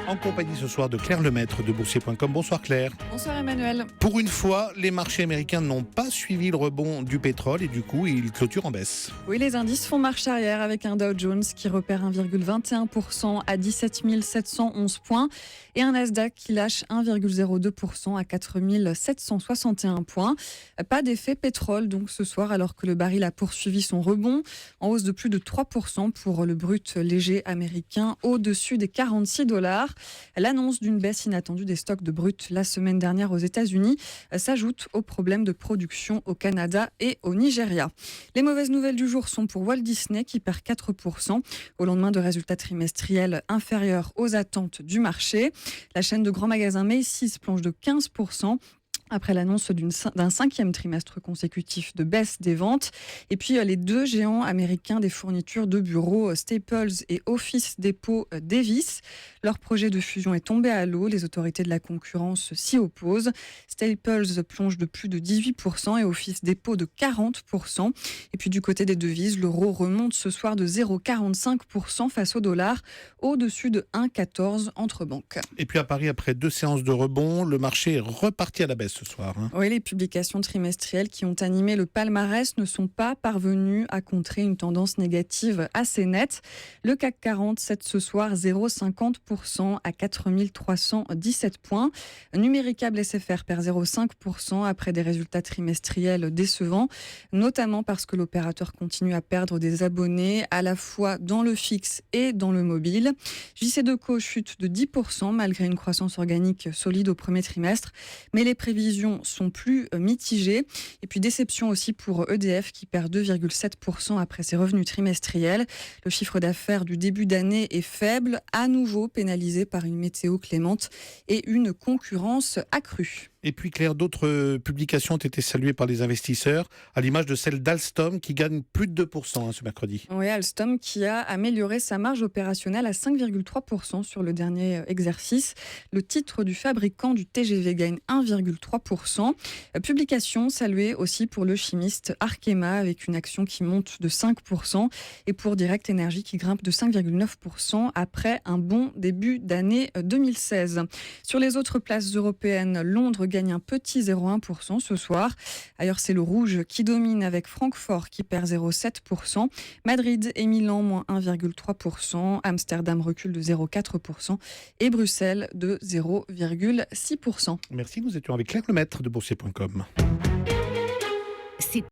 en compagnie ce soir de Claire Lemaître de Boursier.com. Bonsoir Claire. Bonsoir Emmanuel. Pour une fois, les marchés américains n'ont pas suivi le rebond du pétrole et du coup, ils clôturent en baisse. Oui, les indices font marche arrière avec un Dow Jones qui repère 1,21% à 17 711 points et un Nasdaq qui lâche 1,02% à 4 761 points. Pas d'effet pétrole donc ce soir alors que le baril a poursuivi son rebond en hausse de plus de 3% pour le brut léger américain au-dessus des $46. L'annonce d'une baisse inattendue des stocks de brut la semaine dernière aux États-Unis s'ajoute aux problèmes de production au Canada et au Nigeria. Les mauvaises nouvelles du jour sont pour Walt Disney qui perd 4% au lendemain de résultats trimestriels inférieurs aux attentes du marché. La chaîne de grands magasins Macy's plonge de 15%. Après l'annonce d'un 5e trimestre consécutif de baisse des ventes. Et puis les deux géants américains des fournitures de bureaux, Staples et Office Depot Davis. Leur projet de fusion est tombé à l'eau. Les autorités de la concurrence s'y opposent. Staples plonge de plus de 18% et Office Depot de 40%. Et puis du côté des devises, l'euro remonte ce soir de 0,45% face au dollar, au-dessus de 1,14 entre banques. Et puis à Paris, après 2 séances de rebond, le marché est reparti à la baisse ce soir. Oui, les publications trimestrielles qui ont animé le palmarès ne sont pas parvenues à contrer une tendance négative assez nette. Le CAC 40 cède ce soir 0,50% à 4 317 points. Numéricable SFR perd 0,5% après des résultats trimestriels décevants, notamment parce que l'opérateur continue à perdre des abonnés à la fois dans le fixe et dans le mobile. JC2Co chute de 10% malgré une croissance organique solide au premier trimestre, mais les prévisions sont plus mitigées. Et puis déception aussi pour EDF qui perd 2,7% après ses revenus trimestriels. Le chiffre d'affaires du début d'année est faible, à nouveau pénalisé par une météo clémente et une concurrence accrue. Et puis Claire, d'autres publications ont été saluées par les investisseurs, à l'image de celle d'Alstom qui gagne plus de 2% ce mercredi. Oui, Alstom qui a amélioré sa marge opérationnelle à 5,3% sur le dernier exercice. Le titre du fabricant du TGV gagne 1,3%. Publication saluée aussi pour le chimiste Arkema avec une action qui monte de 5% et pour Direct Energy qui grimpe de 5,9% après un bon début d'année 2016. Sur les autres places européennes, Londres gagne un petit 0,1% ce soir. Ailleurs, c'est le rouge qui domine avec Francfort qui perd 0,7%. Madrid et Milan, moins 1,3%. Amsterdam recule de 0,4%. Et Bruxelles de 0,6%. Merci, nous étions avec Claire Lemaître de Boursier.com.